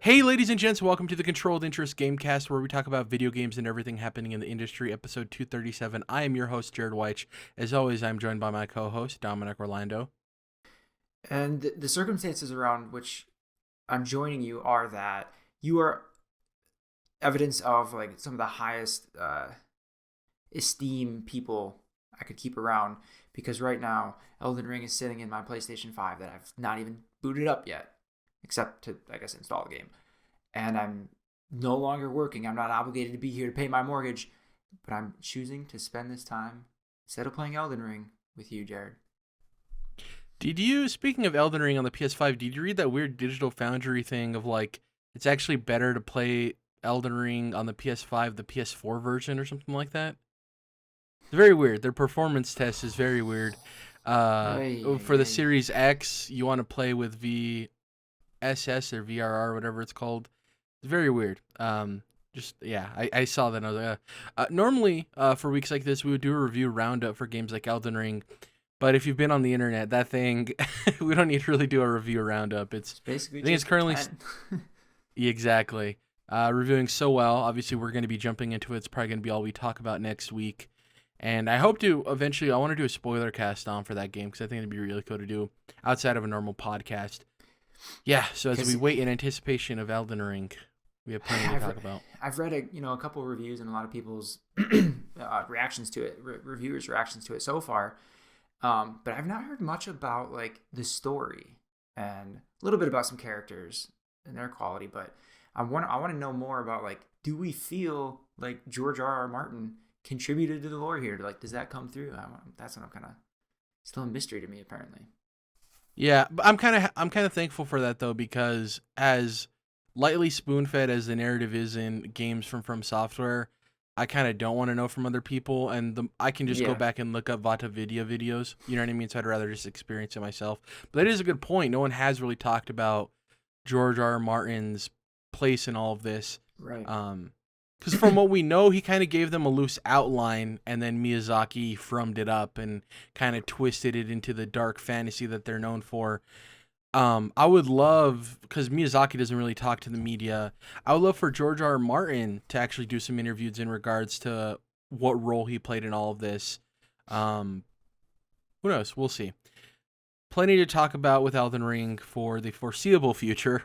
Hey, ladies and gents, welcome to the Controlled Interest Gamecast, where we talk about video games and everything happening in the industry, episode 237. I am your host, Jerrad Wyche. As always, I'm joined by my co-host, Dominic Orlando. And the circumstances around which I'm joining you are that you are evidence of like some of the highest esteem people I could keep around, because right now Elden Ring is sitting in my PlayStation 5 that I've not even booted up yet, except to, I guess, install the game. And I'm no longer working. I'm not obligated to be here to pay my mortgage, but I'm choosing to spend this time, instead of playing Elden Ring, with you, Jerrad. Speaking of Elden Ring on the PS5, did you read that weird Digital Foundry thing of like, it's actually better to play Elden Ring on the PS5, the PS4 version or something like that? It's very weird. Their performance test is very weird. For the Series X, you want to play with VSS or VRR, whatever it's called. It's very weird. I saw that and I was like, normally for weeks like this, we would do a review roundup for games like Elden Ring. But if you've been on the internet, that thing, we don't need to really do a review roundup. It's basically I think just it's currently exactly reviewing so well. Obviously, we're going to be jumping into it. It's probably going to be all we talk about next week. And I hope to eventually, I want to do a spoiler cast on for that game because I think it'd be really cool to do outside of a normal podcast. Yeah, so as we wait in anticipation of Elden Ring, we have plenty to talk about. I've read a couple of reviews and a lot of people's reactions to it, reviewers' reactions to it so far. But I've not heard much about like the story and a little bit about some characters and their quality. But I want to know more about, like, do we feel like George R.R. Martin contributed to the lore here? Like, does that come through? That's what I'm kind of still a mystery to me, apparently. Yeah, but I'm kind of thankful for that though, because as lightly spoon-fed as the narrative is in games from Software, I kind of don't want to know from other people, and I can just go back and look up Vata Vidya videos. You know what I mean? So I'd rather just experience it myself. But that is a good point. No one has really talked about George R. R. Martin's place in all of this, right? Because from what we know, he kind of gave them a loose outline, and then Miyazaki frummed it up and kind of twisted it into the dark fantasy that they're known for. I would love, because Miyazaki doesn't really talk to the media, I would love for George R. R. Martin to actually do some interviews in regards to what role he played in all of this. Who knows? We'll see. Plenty to talk about with Elden Ring for the foreseeable future,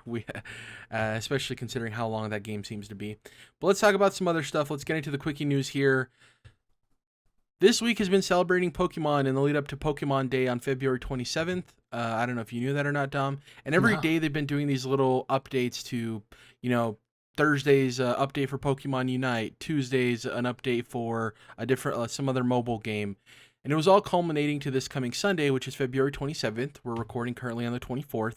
especially considering how long that game seems to be. But let's talk about some other stuff. Let's get into the Quickie news here. This week has been celebrating Pokemon in the lead up to Pokemon Day on February 27th. I don't know if you knew that or not, Dom. And every day they've been doing these little updates to, Thursday's update for Pokemon Unite, Tuesday's an update for a different some other mobile game. And it was all culminating to this coming Sunday, which is February 27th. We're recording currently on the 24th.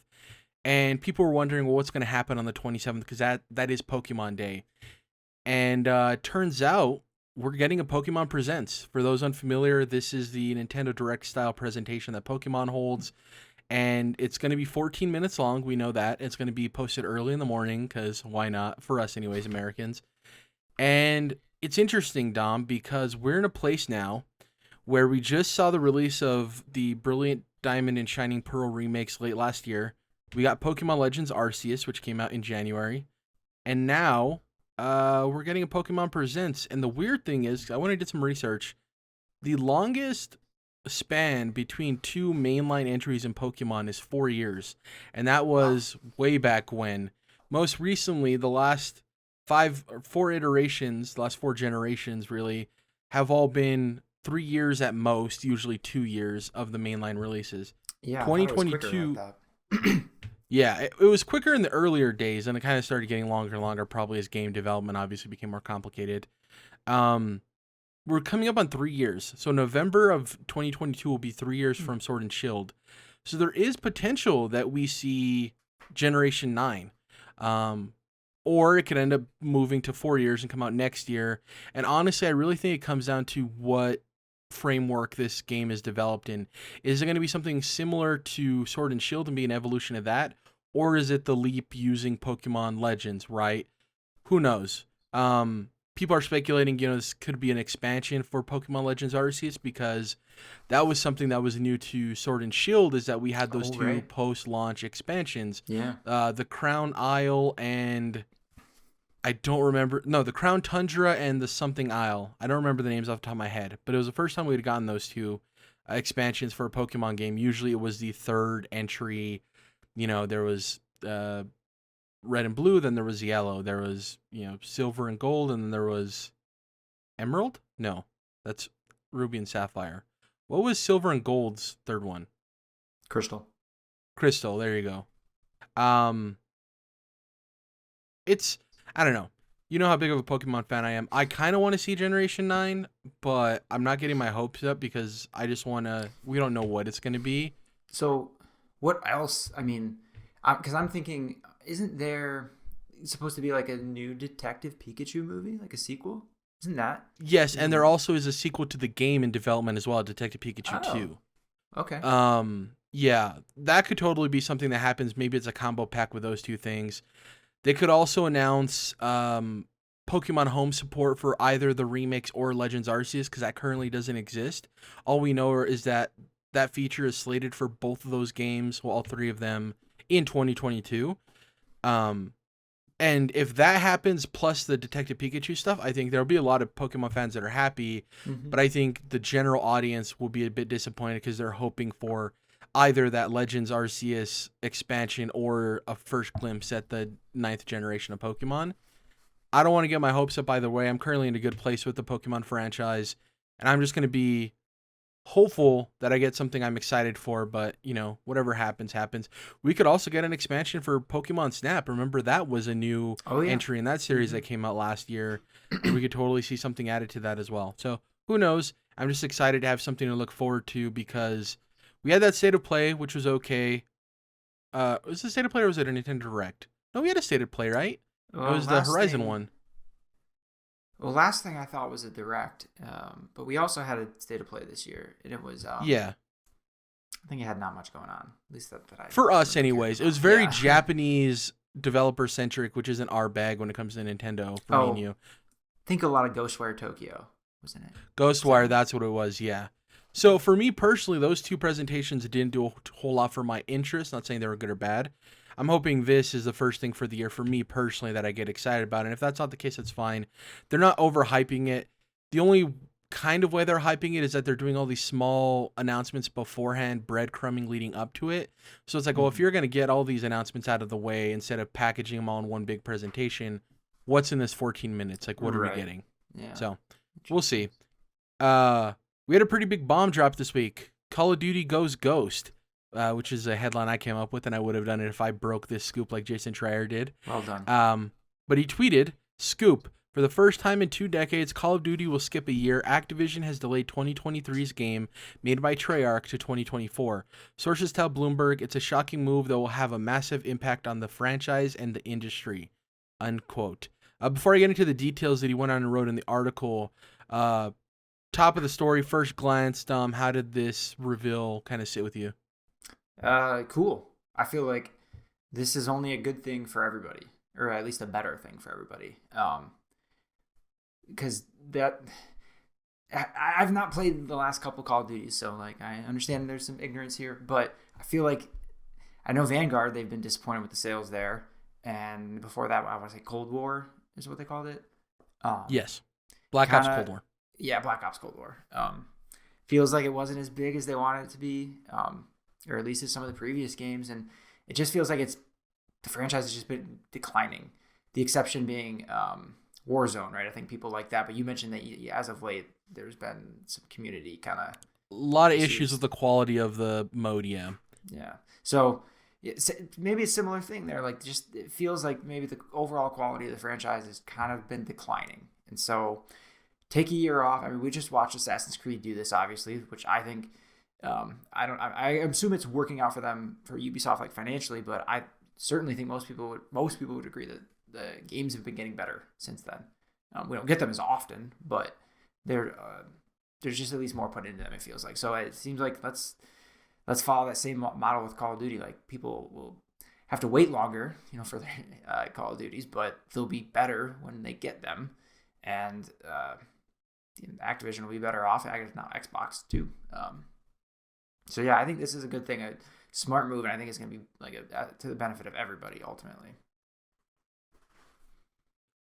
And people were wondering, well, what's going to happen on the 27th? Because that is Pokemon Day. And turns out we're getting a Pokemon Presents. For those unfamiliar, this is the Nintendo Direct style presentation that Pokemon holds. And it's going to be 14 minutes long. We know that. It's going to be posted early in the morning because why not? For us anyways, Americans. And it's interesting, Dom, because we're in a place now where we just saw the release of the Brilliant Diamond and Shining Pearl remakes late last year. We got Pokemon Legends Arceus, which came out in January. And now we're getting a Pokemon Presents. And the weird thing is, I went and did some research. The longest span between two mainline entries in Pokemon is 4 years. And that was way back when. Most recently, the last four iterations, the last four generations really, have all been 3 years at most, usually 2 years of the mainline releases. Yeah, 2022. Yeah, it was quicker in the earlier days, and it kind of started getting longer and longer, probably as game development obviously became more complicated. We're coming up on 3 years. So November of 2022 will be 3 years from Sword and Shield. So there is potential that we see Generation 9. Or it could end up moving to 4 years and come out next year. And honestly, I really think it comes down to what framework this game is developed in. Is it going to be something similar to Sword and Shield and be an evolution of that? Or is it the leap using Pokemon Legends, right? Who knows? people are speculating, this could be an expansion for Pokemon Legends Arceus, because that was something that was new to Sword and Shield, is that we had those two right. post-launch expansions. Yeah. The Crown Isle and I don't remember. No, the Crown Tundra and the something Isle. I don't remember the names off the top of my head, but it was the first time we had gotten those two expansions for a Pokemon game. Usually it was the third entry. There was red and blue, then there was yellow. There was, silver and gold, and then there was emerald? No, that's ruby and sapphire. What was silver and gold's third one? Crystal. Crystal, there you go. It's, I don't know. You know how big of a Pokemon fan I am. I kind of want to see Generation 9, but I'm not getting my hopes up because I just want to, we don't know what it's going to be. So what else? I mean, because I'm thinking, isn't there supposed to be like a new Detective Pikachu movie, like a sequel? Isn't that? Yes, and there also is a sequel to the game in development as well, Detective Pikachu 2. Okay. Yeah, that could totally be something that happens. Maybe it's a combo pack with those two things. They could also announce Pokemon Home support for either the remakes or Legends Arceus, because that currently doesn't exist. All we know is that that feature is slated for both of those games, well, all three of them, in 2022. And if that happens, plus the Detective Pikachu stuff, I think there'll be a lot of Pokemon fans that are happy. Mm-hmm. But I think the general audience will be a bit disappointed because they're hoping for either that Legends Arceus expansion or a first glimpse at the 9th generation of Pokemon. I don't want to get my hopes up either way. I'm currently in a good place with the Pokemon franchise, and I'm just going to be hopeful that I get something I'm excited for, but, whatever happens, happens. We could also get an expansion for Pokemon Snap. Remember, that was a new entry in that series that came out last year. We could totally see something added to that as well. So, who knows? I'm just excited to have something to look forward to because we had that State of Play, which was okay. Was it State of Play or was it a Nintendo Direct? No, we had a State of Play, right? It was the Horizon one. Well, last thing I thought was a Direct, but we also had a State of Play this year, and it was yeah. I think it had not much going on, at least that I. For us, anyways, it was very Japanese developer centric, which isn't our bag when it comes to Nintendo. For me and you, I think a lot of Ghostwire Tokyo was in it. Ghostwire, that's what it was. Yeah. So for me personally, those two presentations didn't do a whole lot for my interest. Not saying they were good or bad. I'm hoping this is the first thing for the year for me personally that I get excited about. And if that's not the case, that's fine. They're not overhyping it. The only kind of way they're hyping it is that they're doing all these small announcements beforehand, breadcrumbing leading up to it. So it's like, well, if you're going to get all these announcements out of the way instead of packaging them all in one big presentation, what's in this 14 minutes? Like, what are we getting? Yeah. So we'll see. We had a pretty big bomb drop this week. Call of Duty goes ghost. Which is a headline I came up with, and I would have done it if I broke this scoop like Jason Schreier did. Well done. But he tweeted, "Scoop, for the first time in 2 decades, Call of Duty will skip a year. Activision has delayed 2023's game made by Treyarch to 2024. Sources tell Bloomberg it's a shocking move that will have a massive impact on the franchise and the industry." Unquote. Before I get into the details that he went on and wrote in the article, top of the story, first glance, how did this reveal kind of sit with you? Cool. I feel like this is only a good thing for everybody, or at least a better thing for everybody. Because I've not played the last couple Call of Duties, so like I understand there's some ignorance here, but I feel like I know Vanguard, they've been disappointed with the sales there, and before that, I want to say Cold War is what they called it. Yes, Black Ops Cold War. Yeah, Black Ops Cold War. Feels like it wasn't as big as they wanted it to be. Or at least in some of the previous games, and it just feels like the franchise has just been declining. The exception being Warzone, right? I think people like that, but you mentioned that as of late, there's been some community kind of... A lot of issues with the quality of the mode, yeah. Yeah. So maybe a similar thing there. Like, just it feels like maybe the overall quality of the franchise has kind of been declining. And so take a year off. I mean, we just watched Assassin's Creed do this, obviously, which I think... I assume it's working out for them, for Ubisoft, like financially, but I certainly think most people would agree that the games have been getting better since then. We don't get them as often, but there's just at least more put into them, it feels like. So it seems like let's follow that same model with Call of Duty. Like, people will have to wait longer, for their Call of Duties, but they'll be better when they get them. and Activision will be better off. Now Xbox too. So yeah, I think this is a good thing, a smart move, and I think it's going to be like to the benefit of everybody ultimately.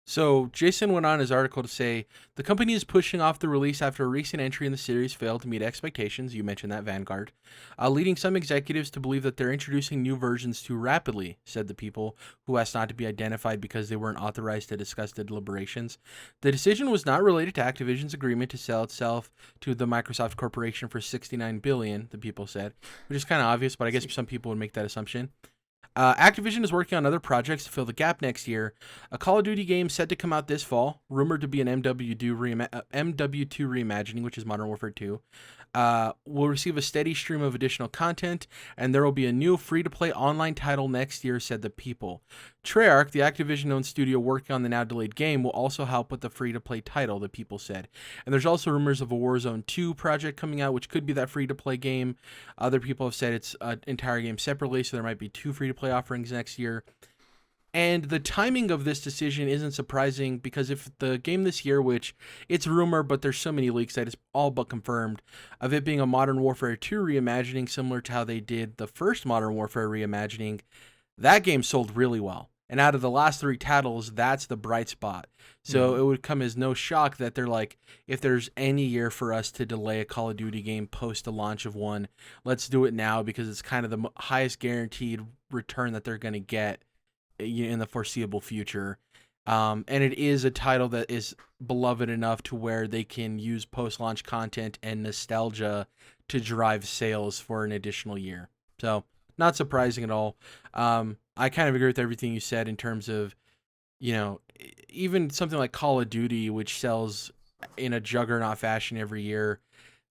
So Jason went on his article to say, the company is pushing off the release after a recent entry in the series failed to meet expectations. You mentioned that, Vanguard. Leading some executives to believe that they're introducing new versions too rapidly, said the people, who asked not to be identified because they weren't authorized to discuss the deliberations. The decision was not related to Activision's agreement to sell itself to the Microsoft Corporation for $69 billion, the people said, which is kind of obvious, but I guess some people would make that assumption. Activision is working on other projects to fill the gap next year. A Call of Duty game set to come out this fall, rumored to be an MW2 reimagining, which is Modern Warfare 2, will receive a steady stream of additional content, and there will be a new free-to-play online title next year, said the people. Treyarch, the Activision-owned studio working on the now-delayed game, will also help with the free-to-play title, the people said. And there's also rumors of a Warzone 2 project coming out, which could be that free-to-play game. Other people have said it's an entire game separately, so there might be 2 free-to-play offerings next year. And the timing of this decision isn't surprising, because if the game this year, which it's rumor, but there's so many leaks that it's all but confirmed, of it being a Modern Warfare 2 reimagining, similar to how they did the first Modern Warfare reimagining, that game sold really well. And out of the last 3 titles, that's the bright spot. So it would come as no shock that they're like, if there's any year for us to delay a Call of Duty game post the launch of one, let's do it now, because it's kind of the highest guaranteed return that they're going to get in the foreseeable future. And it is a title that is beloved enough to where they can use post-launch content and nostalgia to drive sales for an additional year. So not surprising at all. I kind of agree with everything you said in terms of, even something like Call of Duty, which sells in a juggernaut fashion every year.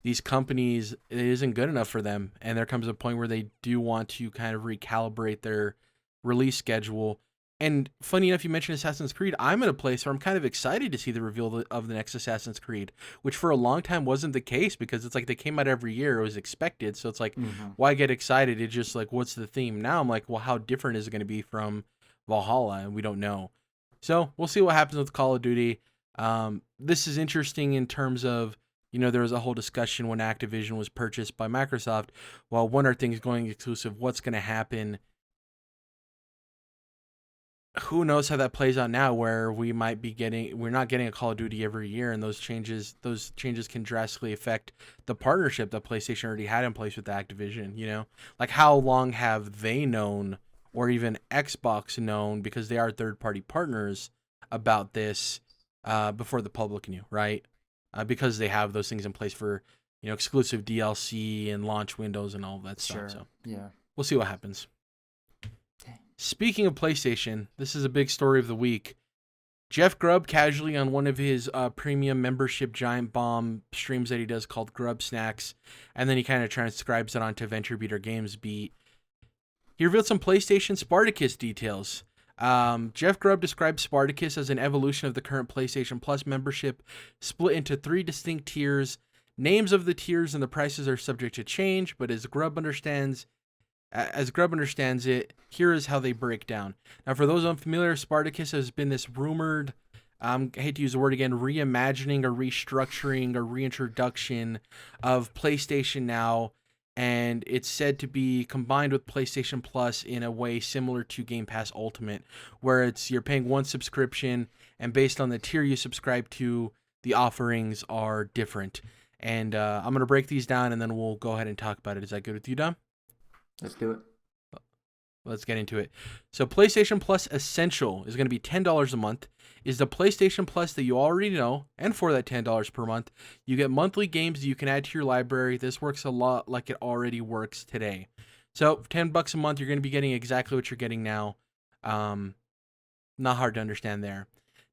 These companies, it isn't good enough for them. And there comes a point where they do want to kind of recalibrate their release schedule. And funny enough, you mentioned Assassin's Creed. I'm in a place where I'm kind of excited to see the reveal of the next Assassin's Creed, which for a long time wasn't the case, because it's like they came out every year. It was expected. So it's like, why get excited? It's just like, what's the theme? Now I'm like, well, how different is it going to be from Valhalla? And we don't know. So we'll see what happens with Call of Duty. This is interesting in terms of, there was a whole discussion when Activision was purchased by Microsoft. Well, when are things going exclusive? What's going to happen? Who knows how that plays out now, where we're not getting a Call of Duty every year, and those changes can drastically affect the partnership that PlayStation already had in place with Activision. Like, how long have they known, or even Xbox known, because they are third-party partners, about this before the public knew, right? Because they have those things in place for exclusive DLC and launch windows and all of that stuff. So yeah, we'll see what happens. Speaking of PlayStation, this is a big story of the week. Jeff Grubb casually on one of his premium membership giant bomb streams that he does called Grubb Snacks, and then he kind of transcribes it onto Venture Beater Games Beat. He revealed some PlayStation Spartacus details. Jeff Grubb described Spartacus as an evolution of the current PlayStation Plus membership, split into 3 distinct tiers. Names of the tiers and the prices are subject to change, but as Grubb understands it, here is how they break down. Now, for those unfamiliar, Spartacus has been this rumored, I hate to use the word again, reimagining or restructuring or reintroduction of PlayStation Now, and it's said to be combined with PlayStation Plus in a way similar to Game Pass Ultimate, where you're paying one subscription, and based on the tier you subscribe to, the offerings are different. And I'm going to break these down, and then we'll go ahead and talk about it. Is that good with you, Dom? Let's do it. Let's get into it. So PlayStation Plus Essential is going to be $10 a month. Is the PlayStation Plus that you already know, and for that $10 per month, you get monthly games that you can add to your library. This works a lot like it already works today. So $10 a month, you're going to be getting exactly what you're getting now. Not hard to understand there.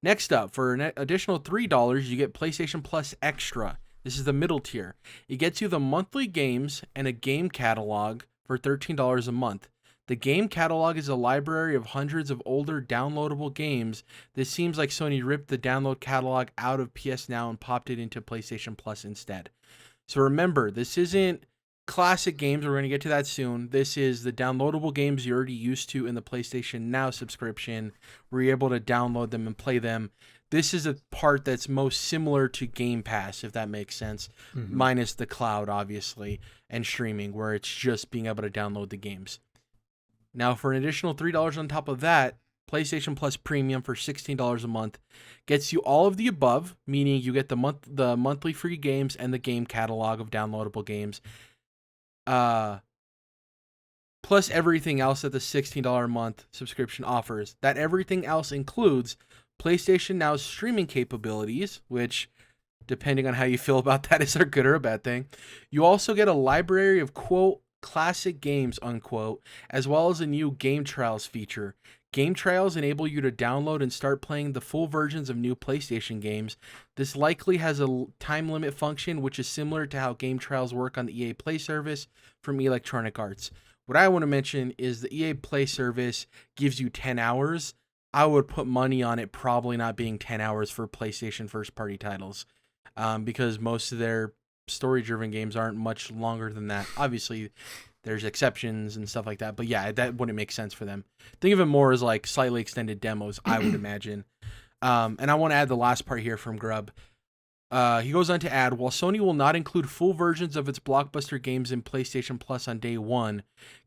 Next up, for an additional $3, you get PlayStation Plus Extra. This is the middle tier. It gets you the monthly games and a game catalog for $13 a month. The game catalog is a library of hundreds of older downloadable games. This seems like Sony ripped the download catalog out of PS Now and popped it into PlayStation Plus instead. So remember, this isn't classic games. We're going to get to that soon. This is the downloadable games you're already used to in the PlayStation Now subscription, where you're able to download them and play them. this is a part that's most similar to Game Pass, if that makes sense, minus the cloud, obviously, and streaming, where it's just being able to download the games. Now, for an additional $3 on top of that, PlayStation Plus Premium for $16 a month gets you all of the above, meaning you get the monthly free games and the game catalog of downloadable games, plus everything else that the $16 a month subscription offers. That everything else includes PlayStation Now's streaming capabilities, which, depending on how you feel about that, is a good or a bad thing. You also get a library of, quote, classic games, unquote, as well as a new Game Trials feature. Game Trials enable you to download and start playing the full versions of new PlayStation games. This likely has a time limit function, which is similar to how Game Trials work on the EA Play service from Electronic Arts. What I want to mention is the EA Play service gives you 10 hours. I would put money on it probably not being 10 hours for PlayStation first-party titles, because most of their story-driven games aren't much longer than that. Obviously, there's exceptions and stuff like that, but yeah, that wouldn't make sense for them. Think of it more as like slightly extended demos, I would imagine. And I want to add the last part here from Grubb. He goes on to add, while Sony will not include full versions of its blockbuster games in PlayStation Plus on day one,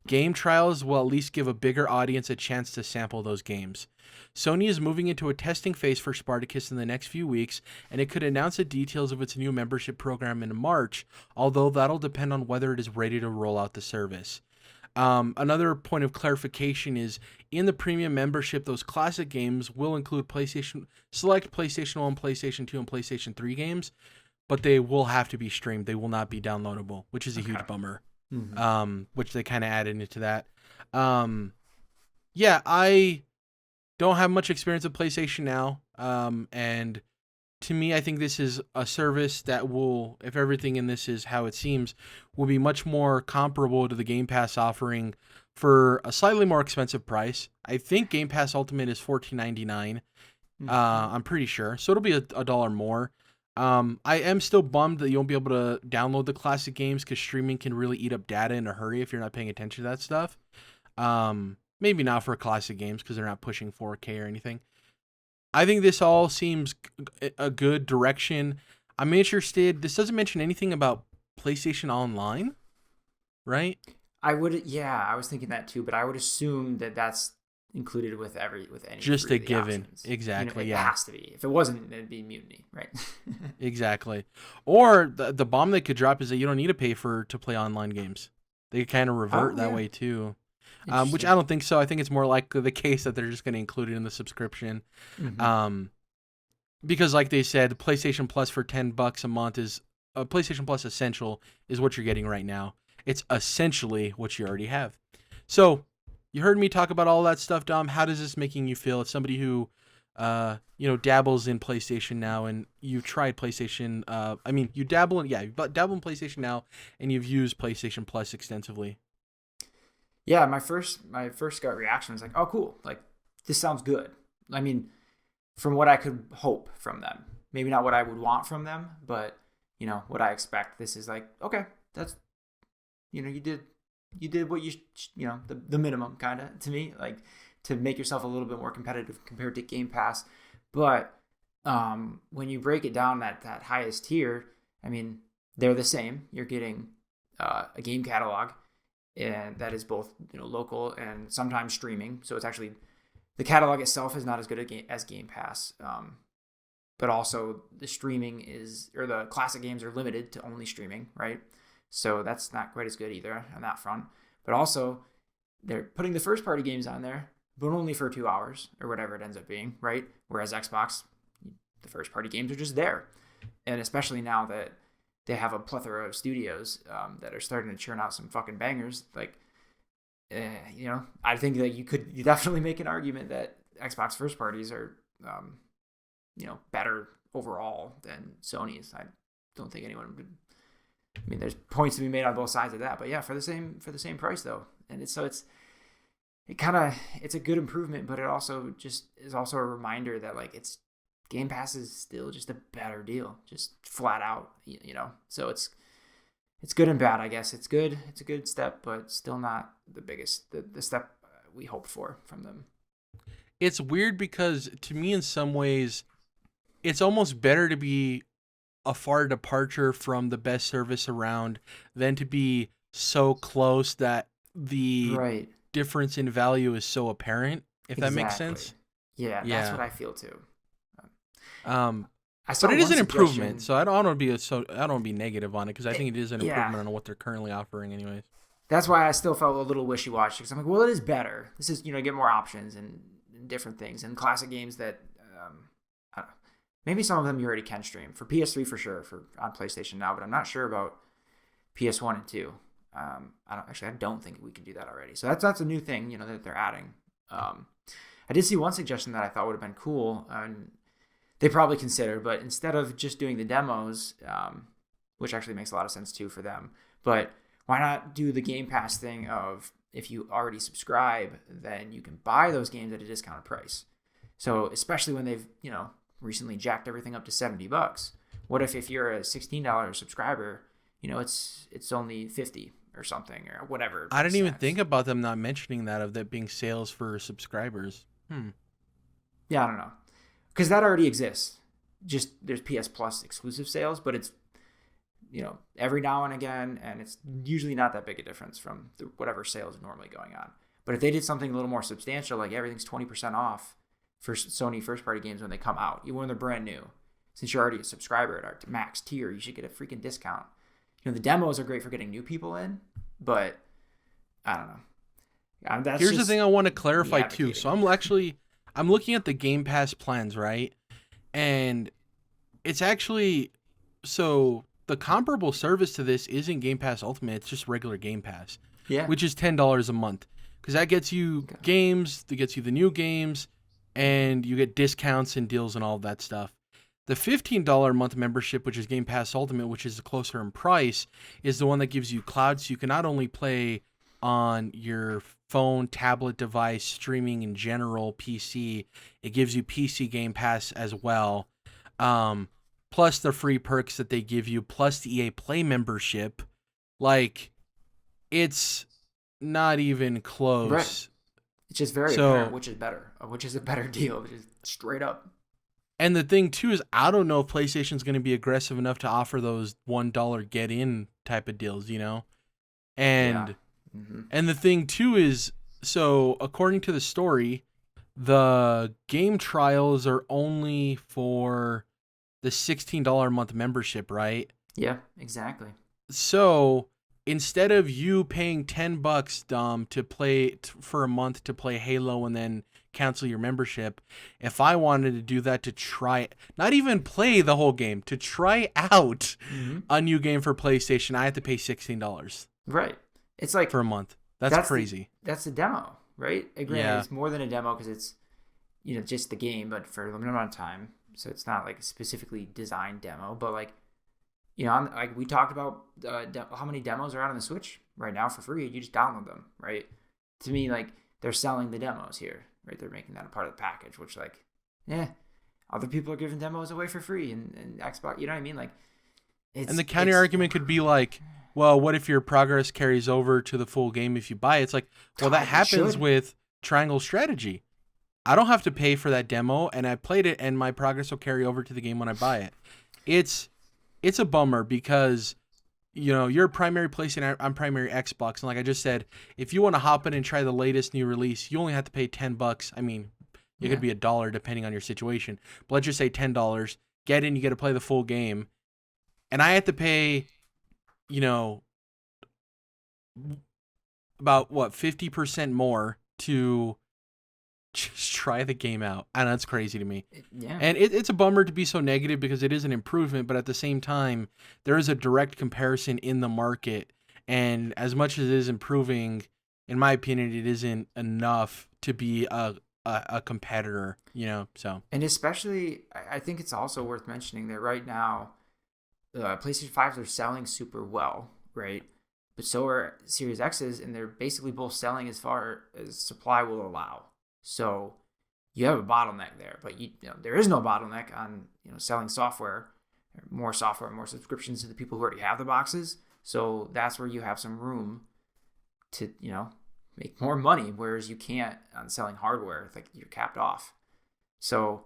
Game Trials will at least give a bigger audience a chance to sample those games. Sony is moving into a testing phase for Spartacus in the next few weeks, and it could announce the details of its new membership program in March, although that'll depend on whether it is ready to roll out the service. Another point of clarification is, in the premium membership, those classic games will include select PlayStation 1, PlayStation 2, and PlayStation 3 games, but they will have to be streamed. They will not be downloadable, which is a huge bummer, which they kind of added into that. Yeah, I don't have much experience with PlayStation Now, and to me, I think this is a service that will, if everything in this is how it seems, will be much more comparable to the Game Pass offering for a slightly more expensive price. I think Game Pass Ultimate is $14.99. I'm pretty sure. So it'll be a dollar more. I am still bummed that you won't be able to download the classic games because streaming can really eat up data in a hurry if you're not paying attention to that stuff. Maybe not for classic games because they're not pushing 4K or anything. I think this all seems a good direction. I'm interested. This doesn't mention anything about PlayStation Online, right? I was thinking that too, but I would assume that that's included with any just a given options. Exactly. It has to be. If it wasn't, it'd be mutiny, right? Exactly. Or the bomb they could drop is that you don't need to pay to play online games. They kind of revert that way too. Which I don't think so. I think it's more like the case that they're just going to include it in the subscription. Because like they said, PlayStation Plus for $10 a month is PlayStation Plus Essential is what you're getting right now. It's essentially what you already have. So you heard me talk about all that stuff, Dom. How does this making you feel? It's somebody who, dabbles in PlayStation Now, and you've tried PlayStation. You dabble in PlayStation Now, and you've used PlayStation Plus extensively. Yeah, my first gut reaction was like, oh, cool. Like, this sounds good. I mean, from what I could hope from them. Maybe not what I would want from them, but, what I expect. This is like, okay, that's, you did what the minimum kind of to me, like to make yourself a little bit more competitive compared to Game Pass. But when you break it down that highest tier, I mean, they're the same. You're getting a game catalog, and that is both local and sometimes streaming. So it's actually, the catalog itself is not as good as Game Pass, but also the streaming the classic games are limited to only streaming, right? So that's not quite as good either on that front. But also, they're putting the first party games on there, but only for 2 hours or whatever it ends up being, right? Whereas Xbox, the first party games are just there, and especially now that they have a plethora of studios that are starting to churn out some fucking bangers. Like, I think that you definitely make an argument that Xbox first parties are, better overall than Sony's. I don't think anyone would. I mean, there's points to be made on both sides of that, but yeah, for the same price though, and it's a good improvement, but it also is also a reminder that like Game Pass is still just a better deal, just flat out, So it's good and bad, I guess. It's good. It's a good step, but still not the biggest, the step we hoped for from them. It's weird because to me, in some ways, it's almost better to be a far departure from the best service around than to be so close that the Right. difference in value is so apparent, if that makes Exactly. sense. Yeah, that's Yeah. what I feel too. Um, I saw but it is one an improvement, suggestion. so I don't want to be negative on it because I think it is an Yeah, improvement on what they're currently offering, anyways. that's why I still felt a little wishy-washy because I'm like, well, it is better. This is, get more options and different things and classic games that, I don't know, maybe some of them you already can stream for PS3 for sure for on PlayStation now, but I'm not sure about PS1 and 2. I don't think we can do that already. So that's a new thing, that they're adding. I did see one suggestion that I thought would have been cool, and they probably considered, but instead of just doing the demos, which actually makes a lot of sense too for them, but why not do the Game Pass thing of if you already subscribe, then you can buy those games at a discounted price. So especially when they've, recently jacked everything up to $70. What if you're a $16 subscriber, it's only 50 or something or whatever. I didn't even think about them not mentioning that of that being sales for subscribers. Yeah, I don't know. Because that already exists. Just there's PS Plus exclusive sales, but it's, every now and again, and it's usually not that big a difference from whatever sales are normally going on. But if they did something a little more substantial, like everything's 20% off for Sony first-party games when they come out, even when they're brand new, since you're already a subscriber at our max tier, you should get a freaking discount. The demos are great for getting new people in, but I don't know. Here's the thing I want to clarify too. So I'm looking at the Game Pass plans, right? And it's actually, so the comparable service to this isn't Game Pass Ultimate, it's just regular Game Pass. Yeah. Which is $10 a month. Because that gets you games, that gets you the new games, and you get discounts and deals and all of that stuff. The $15 a month membership, which is Game Pass Ultimate, which is closer in price, is the one that gives you cloud, so you can not only play on your phone, tablet device, streaming in general, PC, it gives you PC Game Pass as well. Plus the free perks that they give you, plus the EA Play membership. Like, it's not even close. Right. It's just very apparent which is better, which is a better deal, just straight up. And the thing, too, is I don't know if PlayStation's going to be aggressive enough to offer those $1 get-in type of deals, And and the thing, too, is, so according to the story, the game trials are only for the $16 a month membership, right? Yeah, exactly. So instead of you paying $10, Dom, to play for a month to play Halo and then cancel your membership, if I wanted to do that to try, not even play the whole game, to try out a new game for PlayStation, I have to pay $16. Right. It's like for a month. That's crazy. That's a demo, right? Granted, it's more than a demo because it's, just the game, but for a limited amount of time. So it's not like a specifically designed demo, but like, like we talked about how many demos are out on the Switch right now for free. You just download them, right? To me, like, they're selling the demos here, right? They're making that a part of the package, which, like, other people are giving demos away for free and Xbox, you know what I mean? Like, and the counter argument could be like, well, what if your progress carries over to the full game if you buy it? It's like, well, that happens with Triangle Strategy. I don't have to pay for that demo, and I played it, and my progress will carry over to the game when I buy it. It's a bummer because, you're primary PlayStation, I'm primary Xbox, and like I just said, if you want to hop in and try the latest new release, you only have to pay $10. I mean, it could be $1 depending on your situation, but let's just say $10. Get in, you get to play the full game, and I have to pay, about 50% more to just try the game out. I know, it's crazy to me. Yeah. And it's a bummer to be so negative because it is an improvement, but at the same time, there is a direct comparison in the market. And as much as it is improving, in my opinion, it isn't enough to be a competitor, so. And especially, I think it's also worth mentioning that right now, PlayStation 5s are selling super well, right? But so are Series X's, and they're basically both selling as far as supply will allow. So you have a bottleneck there, but there is no bottleneck on selling software, more subscriptions to the people who already have the boxes. So that's where you have some room to make more money, whereas you can't on selling hardware. Like, you're capped off. So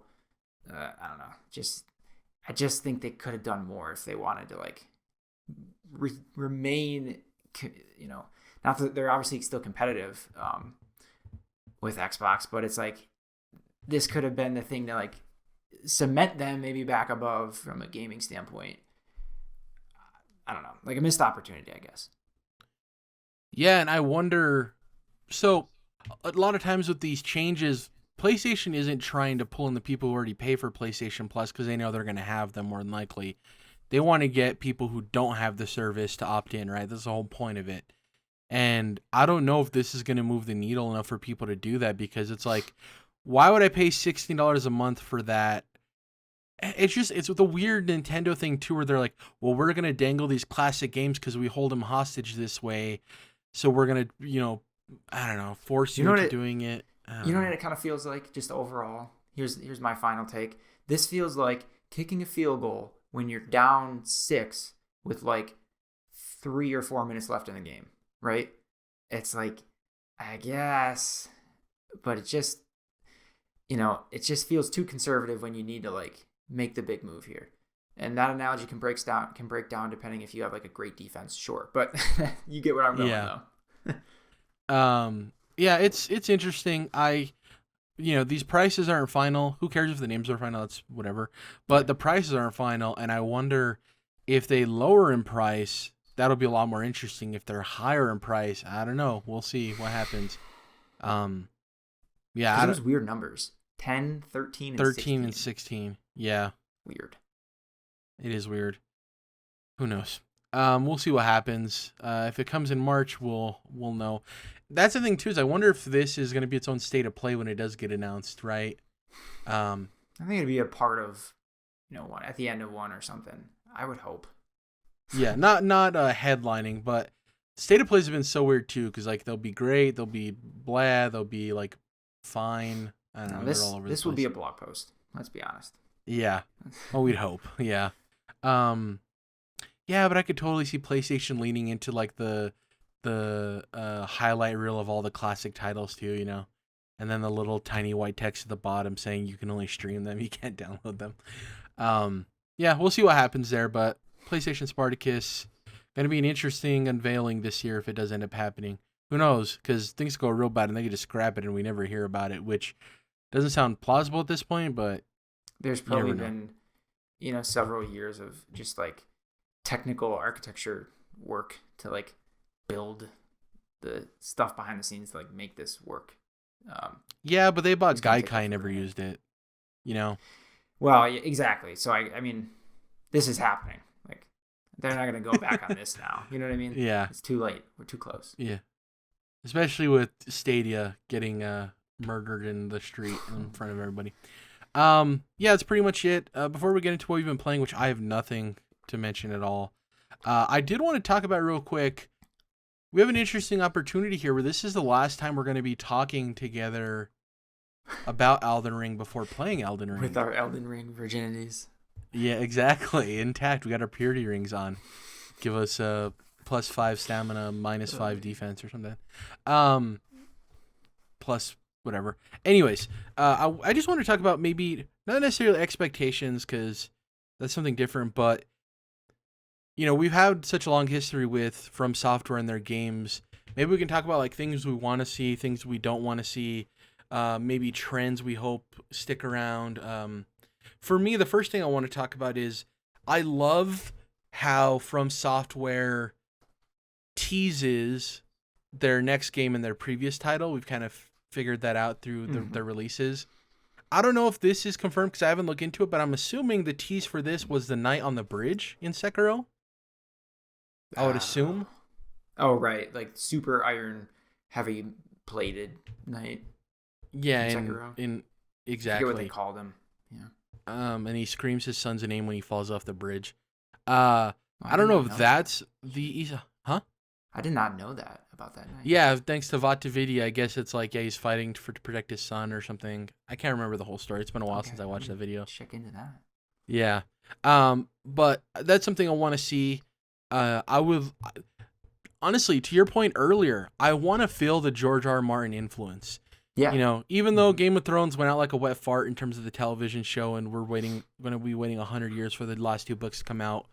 I don't know, just I just think they could have done more if they wanted to like remain, not that they're obviously still competitive with Xbox, but it's like this could have been the thing to like cement them maybe back above from a gaming standpoint. I don't know, like a missed opportunity, I guess. Yeah, and I wonder, so a lot of times with these changes, PlayStation isn't trying to pull in the people who already pay for PlayStation Plus because they know they're going to have them more than likely. They want to get people who don't have the service to opt in, right? That's the whole point of it. And I don't know if this is going to move the needle enough for people to do that, because it's like, why would I pay $16 a month for that? It's the weird Nintendo thing too, where they're like, well, we're going to dangle these classic games because we hold them hostage this way. So we're going to, I don't know, force you into doing it. You know what it kind of feels like, just overall? Here's my final take. This feels like kicking a field goal when you're down 6 with like 3 or 4 minutes left in the game, right? It's like, I guess, but it just feels too conservative when you need to like make the big move here. And that analogy can break down depending if you have like a great defense, sure. But you get where I'm going though. Yeah, it's interesting. These prices aren't final. Who cares if the names are final? That's whatever. But the prices aren't final, and I wonder if they lower in price, that'll be a lot more interesting. If they're higher in price, I don't know. We'll see what happens. Yeah, those weird numbers. 10, 13, and 13 and 16. Yeah. Weird. It is weird. Who knows? We'll see what happens. If it comes in March, we'll know. That's the thing too, is I wonder if this is going to be its own state of play when it does get announced, right? I think it'd be a part of, one at the end of one or something. I would hope. Yeah, not headlining, but state of plays have been so weird too, because like they'll be great, they'll be blah, they'll be like fine. I don't know. This they're all over this the would place. be a blog post. Let's be honest. Yeah. Well, we'd hope. Yeah. Yeah, but I could totally see PlayStation leaning into like the highlight reel of all the classic titles too, and then the little tiny white text at the bottom saying you can only stream them, you can't download them. Yeah, we'll see what happens there, but PlayStation Spartacus, going to be an interesting unveiling this year if it does end up happening. Who knows? Because things go real bad and they could just scrap it and we never hear about it, which doesn't sound plausible at this point, but there's probably been, several years of just like technical architecture work to like build the stuff behind the scenes to like make this work. Yeah, but they bought Gaikai and never used it, Well, yeah, exactly. So I mean, this is happening. Like, they're not going to go back on this now. You know what I mean? Yeah. It's too late. We're too close. Yeah. Especially with Stadia getting murdered in the street in front of everybody. Yeah, that's pretty much it. Before we get into what we've been playing, which I have nothing to mention at all, I did want to talk about real quick. We have an interesting opportunity here where this is the last time we're going to be talking together about Elden Ring before playing Elden Ring. With our Elden Ring virginities. Yeah, exactly. Intact. We got our purity rings on. Give us a +5 stamina, -5 defense or something. Plus whatever. Anyways, I just want to talk about maybe not necessarily expectations, because that's something different, but we've had such a long history with From Software and their games. Maybe we can talk about like things we want to see, things we don't want to see, maybe trends we hope stick around. For me, the first thing I want to talk about is I love how From Software teases their next game and their previous title. We've kind of figured that out through their releases. I don't know if this is confirmed because I haven't looked into it, but I'm assuming the tease for this was the night on the bridge in Sekiro. I would assume. Oh, right. Like super iron, heavy plated knight. Yeah, in exactly. I forget what they called him. Yeah. And he screams his son's name when he falls off the bridge. I don't know if that's the... Huh? I did not know that about that knight. Yeah, thanks to Vatavidia, I guess it's like, he's fighting to protect his son or something. I can't remember the whole story. It's been a while since I watched that video. Check into that. Yeah. But that's something I want to see. I would... Honestly, to your point earlier, I want to feel the George R. R. Martin influence. Yeah. You know, even though Game of Thrones went out like a wet fart in terms of the television show, and we're going to be waiting 100 years for the last 2 books to come out,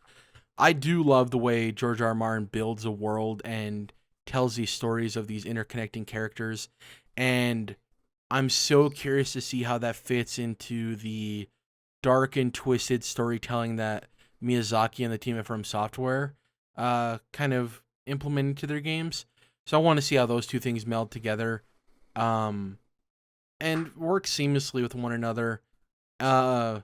I do love the way George R. R. Martin builds a world and tells these stories of these interconnecting characters, and I'm so curious to see how that fits into the dark and twisted storytelling that Miyazaki and the team at From Software kind of implement into their games. So I want to see how those two things meld together and work seamlessly with one another. Yeah,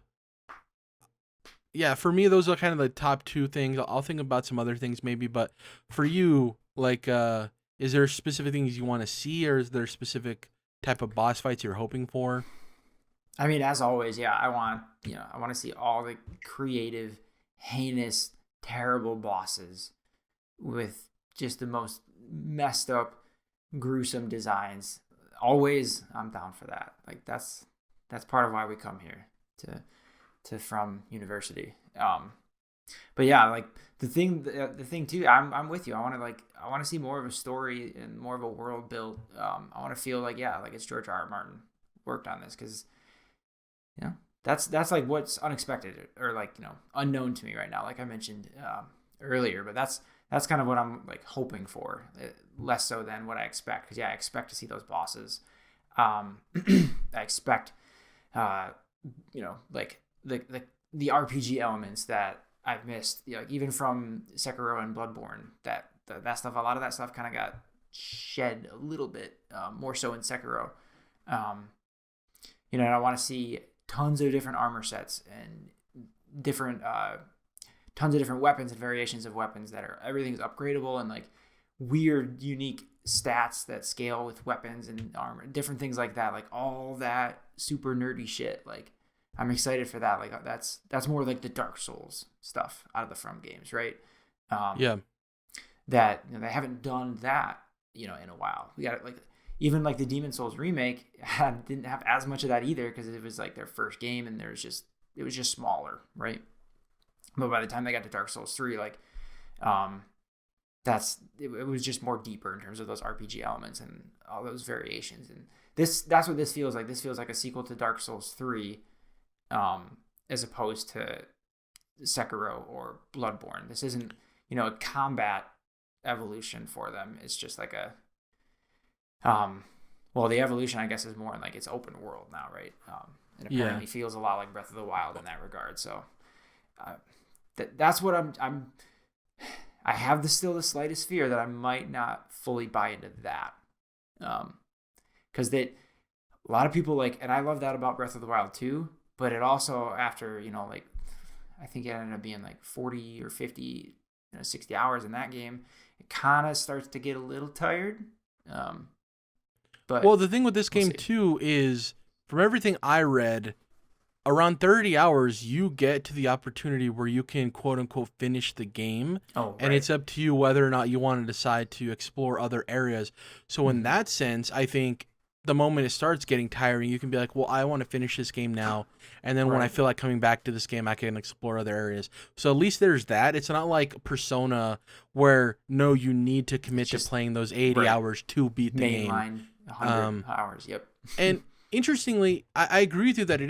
for me, those are kind of the top 2 things. I'll think about some other things maybe, but for you, like, is there specific things you want to see, or is there specific type of boss fights you're hoping for? I mean, as always, yeah, I want to see all the creative, heinous, terrible bosses with just the most messed up, gruesome designs. Always, I'm down for that. Like that's part of why we come here to From University. But yeah, like the thing too, I'm with you. I want to see more of a story and more of a world built. I want to feel like it's George R. R. Martin worked on this, because that's like what's unexpected or like unknown to me right now. Like I mentioned earlier, but that's kind of what I'm like hoping for, less so than what I expect. Because I expect to see those bosses. I expect like the RPG elements that I've missed, like even from Sekiro and Bloodborne, that stuff, a lot of that stuff kind of got shed a little bit, more so in Sekiro. And I want to see tons of different armor sets and different tons of different weapons and variations of weapons that are, everything's upgradable, and like weird unique stats that scale with weapons and armor, different things like that, like all that super nerdy shit. Like I'm excited for that. Like that's more like the Dark Souls stuff out of the From games, right? Yeah. That they haven't done that in a while. We got like even like the Demon Souls remake didn't have as much of that either, because it was like their first game and it was just smaller, right? But by the time they got to Dark Souls 3, like it was just more deeper in terms of those RPG elements and all those variations. And that's what this feels like. This feels like a sequel to Dark Souls 3, as opposed to Sekiro or Bloodborne. This isn't a combat evolution for them. It's just like a well, the evolution, I guess, is more like it's open world now, right? And apparently feels a lot like Breath of the Wild in that regard. So that's what I have still the slightest fear that I might not fully buy into that, because a lot of people like, and I love that about Breath of the Wild too. But it also, after like I think it ended up being like 40 or 50, 60 hours in that game, it kind of starts to get a little tired. But well, the thing with this game too is, from everything I read, around 30 hours you get to the opportunity where you can quote unquote finish the game. Oh, right. And it's up to you whether or not you want to decide to explore other areas. So in that sense, I think the moment it starts getting tiring, you can be like, well, I want to finish this game now. And then when I feel like coming back to this game, I can explore other areas. So at least there's that. It's not like Persona where, no, you need to commit to playing those 80 hours to beat the game. Mainline 100 hours, yep. And interestingly, I agree with you that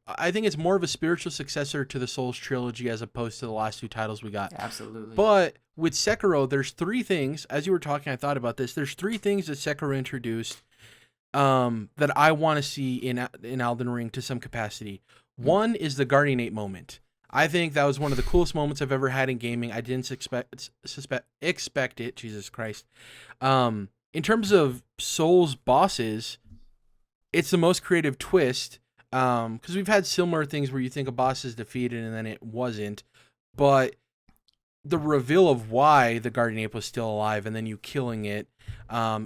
I think it's more of a spiritual successor to the Souls trilogy as opposed to the last 2 titles we got. Absolutely. But with Sekiro, there's 3 things. As you were talking, I thought about this. There's 3 things that Sekiro introduced that I want to see in Elden Ring to some capacity. One is the Guardian Ape moment. I think that was one of the coolest moments I've ever had in gaming. I didn't expect it. Jesus Christ. In terms of Souls bosses, it's the most creative twist. Because we've had similar things where you think a boss is defeated and then it wasn't. But the reveal of why the Guardian Ape was still alive and then you killing it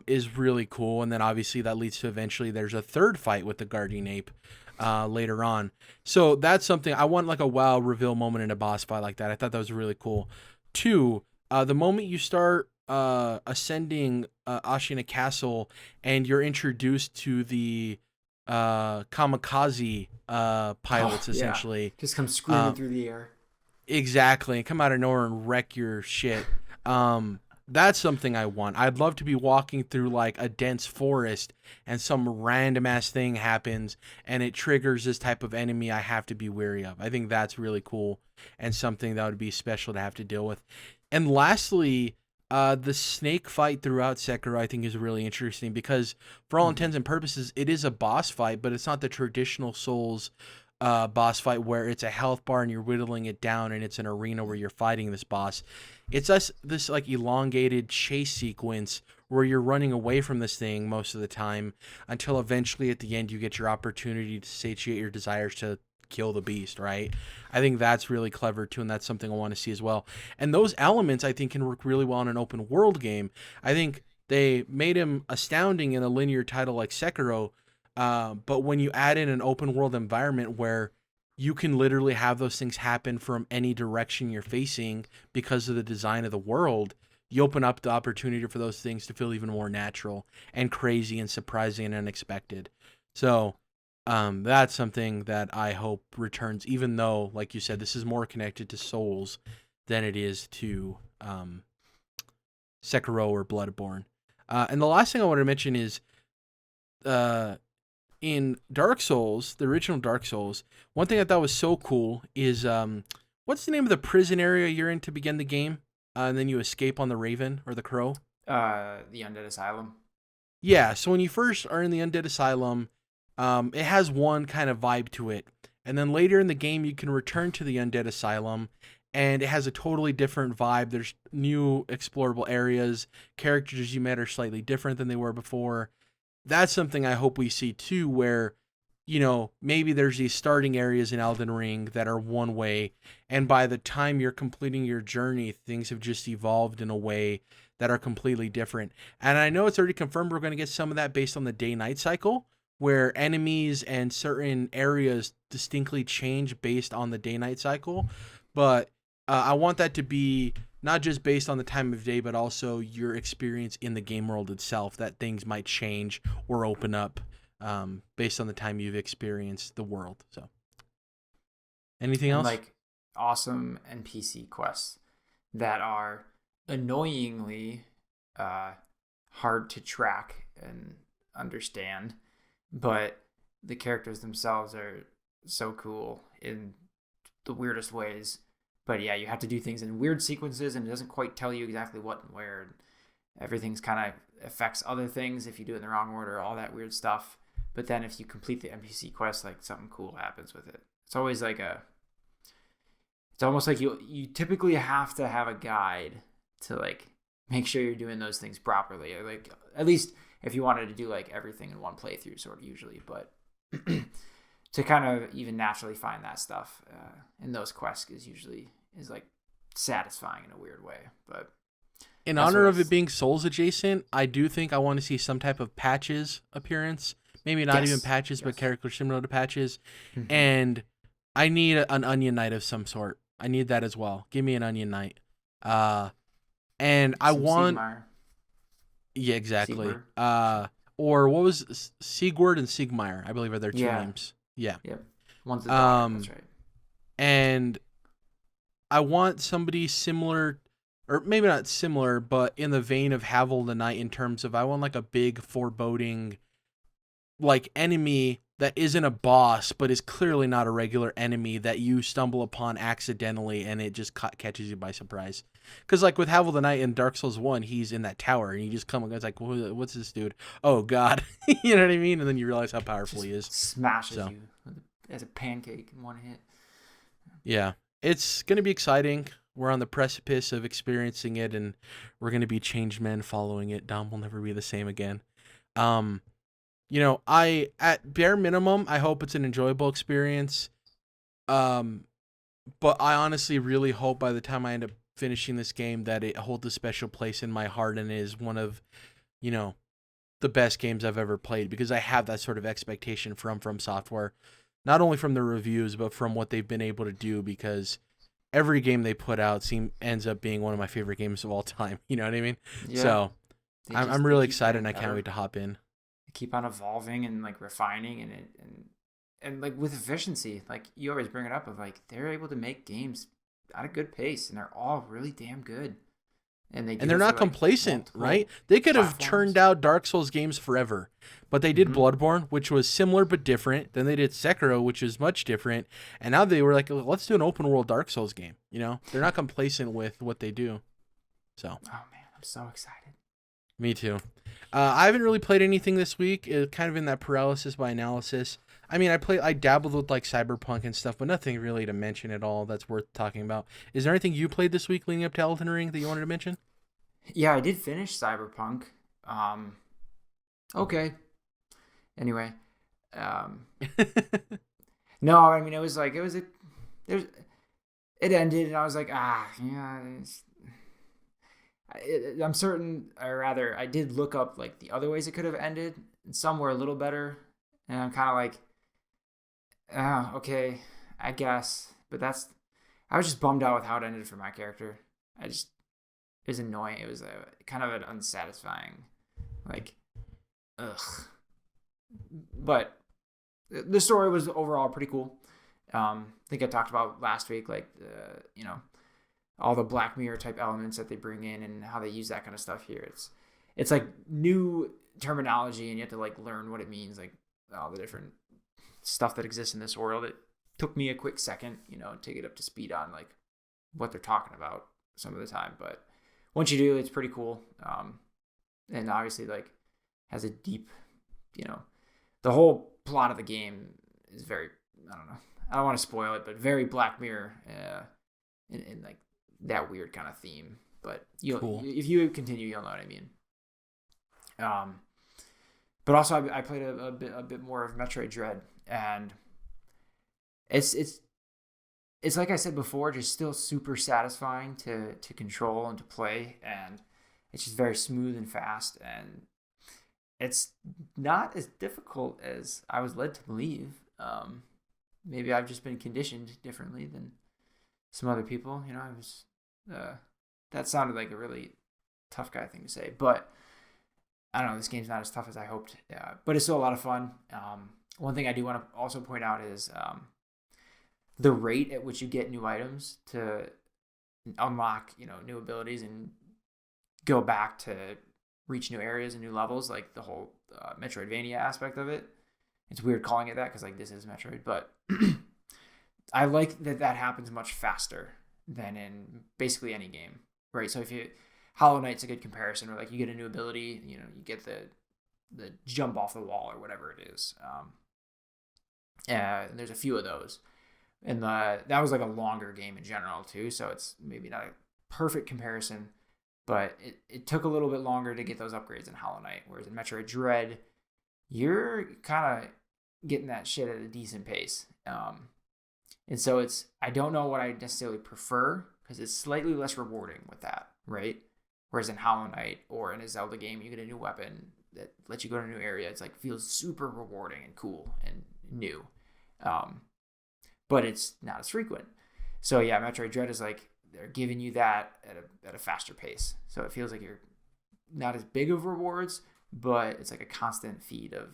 is really cool. And then obviously that leads to eventually there's a 3rd fight with the Guardian Ape later on. So that's something I want, like a wow reveal moment in a boss fight like that. I thought that was really cool. 2, the moment you start ascending Ashina Castle and you're introduced to the kamikaze pilots, essentially. Just come screaming through the air. Exactly, and come out of nowhere and wreck your shit. That's something I want. I'd love to be walking through like a dense forest and some random ass thing happens and it triggers this type of enemy I have to be wary of. I think that's really cool and something that would be special to have to deal with. And lastly, the snake fight throughout Sekiro I think is really interesting because for all intents and purposes, it is a boss fight, but it's not the traditional Souls boss fight where it's a health bar and you're whittling it down and it's an arena where you're fighting this boss. It's this like elongated chase sequence where you're running away from this thing most of the time until eventually at the end you get your opportunity to satiate your desires to kill the beast, right? I think that's really clever too, and that's something I want to see as well. And those elements I think can work really well in an open world game. I think they made him astounding in a linear title like Sekiro, but when you add in an open world environment where you can literally have those things happen from any direction you're facing because of the design of the world, you open up the opportunity for those things to feel even more natural and crazy and surprising and unexpected. So that's something that I hope returns, even though, like you said, this is more connected to Souls than it is to Sekiro or Bloodborne. And the last thing I want to mention is in Dark Souls, the original Dark Souls, one thing I thought was so cool is what's the name of the prison area you're in to begin the game? And then you escape on the Raven or the Crow? The Undead Asylum. Yeah, so when you first are in the Undead Asylum, it has one kind of vibe to it. And then later in the game, you can return to the Undead Asylum, and it has a totally different vibe. There's new explorable areas. Characters you met are slightly different than they were before. That's something I hope we see too, where, you know, maybe there's these starting areas in Elden Ring that are one way, and by the time you're completing your journey, things have just evolved in a way that are completely different. And I know it's already confirmed we're going to get some of that based on the day-night cycle, where enemies and certain areas distinctly change based on the day-night cycle. But I want that to be not just based on the time of day, but also your experience in the game world itself, that things might change or open up based on the time you've experienced the world. So, anything else? Like awesome NPC quests that are annoyingly hard to track and understand, but the characters themselves are so cool in the weirdest ways. But yeah, you have to do things in weird sequences, and it doesn't quite tell you exactly what and where. Everything's kind of affects other things if you do it in the wrong order, all that weird stuff. But then if you complete the NPC quest, like something cool happens with it. It's always like it's almost like you typically have to have a guide to like make sure you're doing those things properly. Or like at least if you wanted to do like everything in one playthrough, sort of usually, but to kind of even naturally find that stuff in those quests is like satisfying in a weird way. But in honor of it being Souls adjacent, I do think I want to see some type of patches appearance. Maybe not even patches, but characters similar to patches. Mm-hmm. And I need an Onion Knight of some sort. I need that as well. Give me an Onion Knight. And I want... Sigmar. Yeah, exactly. Or what was Sigurd and Sigmar, I believe are their two names. Yeah. Yep. One's the daughter, that's right. And I want somebody similar, or maybe not similar, but in the vein of Havel the Knight in terms of I want like a big foreboding like enemy that isn't a boss, but is clearly not a regular enemy that you stumble upon accidentally and it just catches you by surprise. Because like with Havel the Knight in Dark Souls 1, he's in that tower and you just come and it's like, what's this dude? Oh God. You know what I mean? And then you realize how powerful he is. Smashes you as a pancake in one hit. Yeah. It's going to be exciting. We're on the precipice of experiencing it and we're going to be changed men following it. Dom will never be the same again. You know, at bare minimum, I hope it's an enjoyable experience. But I honestly really hope by the time I end up finishing this game that it holds a special place in my heart and is one of, you know, the best games I've ever played, because I have that sort of expectation from Software, not only from the reviews, but from what they've been able to do, because every game they put out ends up being one of my favorite games of all time. You know what I mean? Yeah. So I'm really excited and I can't wait to hop in. Keep on evolving and like refining and like with efficiency, like you always bring it up of like they're able to make games at a good pace and they're all really damn good. and they And they're not complacent, right? They could have churned out Dark Souls games forever, but they did Bloodborne, which was similar but different. Then they did Sekiro, which is much different, and now they were like, let's do an open world Dark Souls game. You know, they're not complacent with what they do. So, oh man, I'm so excited. Me too. I haven't really played anything this week. It's kind of in that paralysis by analysis. I mean, I dabbled with like Cyberpunk and stuff, but nothing really to mention at all that's worth talking about. Is there anything you played this week leading up to Elden Ring that you wanted to mention? Yeah, I did finish Cyberpunk. Okay. Anyway, no, I mean it ended, and I was like, yeah. I'm certain, or rather, I did look up like the other ways it could have ended, and some were a little better, and I'm kind of like, okay, I guess, but I was just bummed out with how it ended for my character. It was annoying. It was kind of an unsatisfying, like, ugh. But the story was overall pretty cool. I think I talked about last week, like, all the Black Mirror type elements that they bring in and how they use that kind of stuff here. It's like new terminology, and you have to like learn what it means, like all the different stuff that exists in this world. It took me a quick second, to get up to speed on like what they're talking about some of the time. But once you do, it's pretty cool. And obviously like has a deep, the whole plot of the game is very, I don't want to spoil it, but very Black Mirror, in like that weird kind of theme. But if you continue, you'll know what I mean. But also I played a bit more of Metroid Dread, and it's like I said before, just still super satisfying to control and to play, and it's just very smooth and fast, and it's not as difficult as I was led to believe. Maybe I've just been conditioned differently than some other people. I was that sounded like a really tough guy thing to say, but I don't know, this game's not as tough as I hoped, but it's still a lot of fun. One thing I do want to also point out is the rate at which you get new items to unlock, new abilities and go back to reach new areas and new levels, like the whole Metroidvania aspect of it. It's weird calling it that because like this is Metroid, but I like that happens much faster than in basically any game, right? So if Hollow Knight's a good comparison, where like you get a new ability, you get the jump off the wall or whatever it is. And there's a few of those, and that was like a longer game in general too, so it's maybe not a perfect comparison, but it took a little bit longer to get those upgrades in Hollow Knight, whereas in Metroid Dread, you're kind of getting that shit at a decent pace. And so I don't know what I necessarily prefer, because it's slightly less rewarding with that, right? Whereas in Hollow Knight or in a Zelda game, you get a new weapon that lets you go to a new area. It's like feels super rewarding and cool and new. But it's not as frequent. So yeah, Metroid Dread is like they're giving you that at a faster pace. So it feels like you're not as big of rewards, but it's like a constant feed of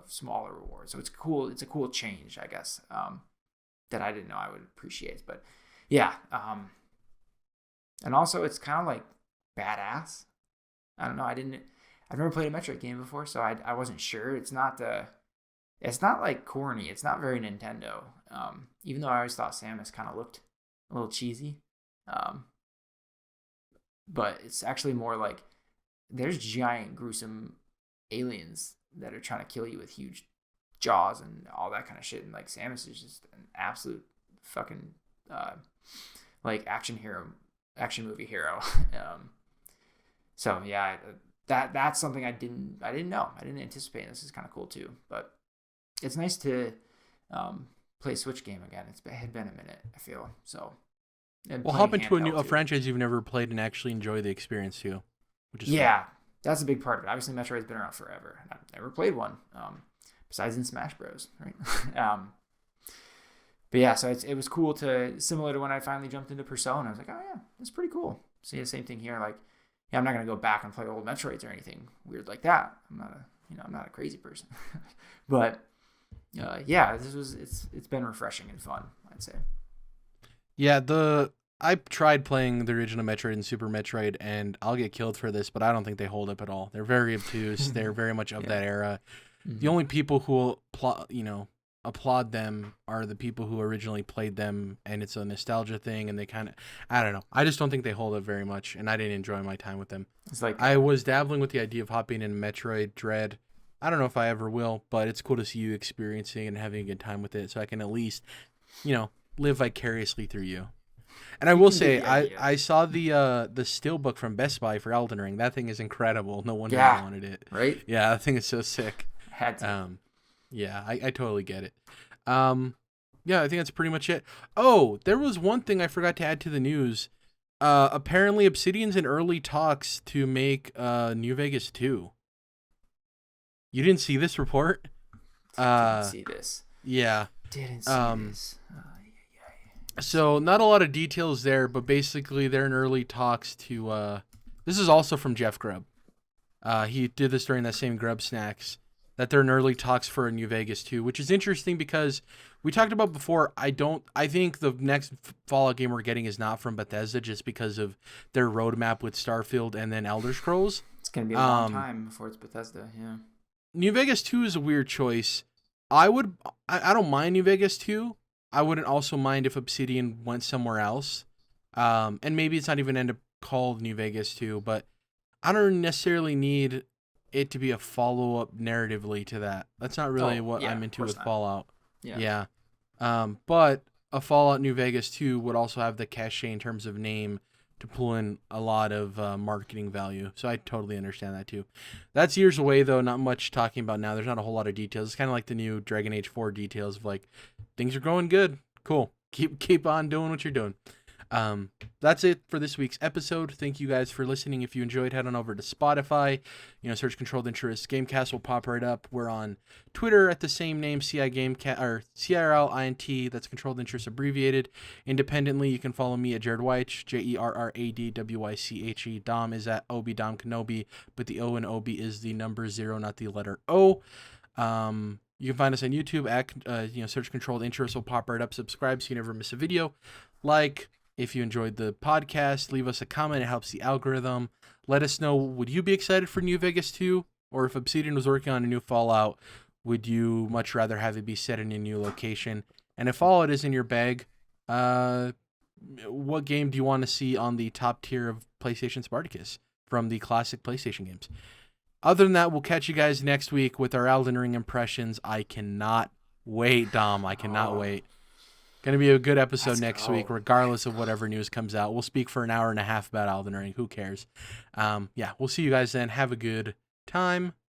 smaller rewards. So it's cool. It's a cool change, I guess, that I didn't know I would appreciate. But yeah, and also it's kind of like badass. I don't know. I've never played a Metroid game before, so I wasn't sure. It's not like corny. It's not very Nintendo. Even though I always thought Samus kind of looked a little cheesy. But it's actually more like there's giant gruesome aliens that are trying to kill you with huge jaws and all that kind of shit. And like Samus is just an absolute fucking like action movie hero. So yeah, that's something I didn't know. I didn't anticipate. This is kind of cool too. But it's nice to play a Switch game again. It had been a minute, I feel. So well, hop into a franchise you've never played and actually enjoy the experience too. Which is fun. That's a big part of it. Obviously, Metroid's been around forever. I've never played one, besides in Smash Bros. Right? But yeah, so it was cool similar to when I finally jumped into Persona. I was like, oh yeah, that's pretty cool. So yeah, same thing here. Like, yeah, I'm not gonna go back and play old Metroids or anything weird like that. I'm not a crazy person. But yeah, it's been refreshing and fun, I'd say. Yeah, I tried playing the original Metroid and Super Metroid, and I'll get killed for this, but I don't think they hold up at all. They're very obtuse. They're very much of that era. The only people who will applaud them are the people who originally played them, and it's a nostalgia thing, and they kind of, I don't know. I just don't think they hold up very much, and I didn't enjoy my time with them. It's like I was dabbling with the idea of hopping in Metroid Dread. I don't know if I ever will, but it's cool to see you experiencing and having a good time with it, so I can at least, live vicariously through you. And I will say, I saw the steelbook from Best Buy for Elden Ring. That thing is incredible. No wonder I wanted it. Right? Yeah, that thing is so sick. Had to. Yeah, I totally get it. Yeah, I think that's pretty much it. Oh, there was one thing I forgot to add to the news. Apparently Obsidian's in early talks to make New Vegas 2. You didn't see this report? Didn't see this. Yeah. Didn't see this. So not a lot of details there, but basically they're in early talks to. This is also from Jeff Grubb. He did this during that same Grubb Snacks. That they're in early talks for a New Vegas 2, which is interesting because we talked about before. I think the next Fallout game we're getting is not from Bethesda, just because of their roadmap with Starfield and then Elder Scrolls. It's gonna be a long time before it's Bethesda. Yeah. New Vegas 2 is a weird choice. I don't mind New Vegas 2. I wouldn't also mind if Obsidian went somewhere else. And maybe it's not even end up called New Vegas 2, but I don't necessarily need it to be a follow-up narratively to that. That's not really what I'm into with Fallout. Yeah. But a Fallout New Vegas 2 would also have the cachet in terms of name to pull in a lot of marketing value. So I totally understand that too. That's years away though, not much talking about now. There's not a whole lot of details. It's kind of like the new Dragon Age 4 details of like, things are going good. Cool. Keep on doing what you're doing. That's it for this week's episode. Thank you guys for listening. If you enjoyed, head on over to Spotify, search Controlled Interest. Gamecast will pop right up. We're on Twitter at the same name, CI Gamecast, or CRLINT, that's Controlled Interest abbreviated. Independently, you can follow me at Jerrad Wyche, JERRADWYCHE. Dom is at Obi Dom Kenobi, but the O in Obi is the number 0, not the letter O. You can find us on YouTube at, search Controlled Interest will pop right up. Subscribe so you never miss a video. If you enjoyed the podcast, leave us a comment. It helps the algorithm. Let us know, would you be excited for New Vegas 2? Or if Obsidian was working on a new Fallout, would you much rather have it be set in a new location? And if Fallout is in your bag, what game do you want to see on the top tier of PlayStation Spartacus from the classic PlayStation games? Other than that, we'll catch you guys next week with our Elden Ring impressions. I cannot wait, Dom. I cannot wait. Going to be a good episode next week, regardless of whatever news comes out. We'll speak for an hour and a half about Elden Ring. Who cares? We'll see you guys then. Have a good time.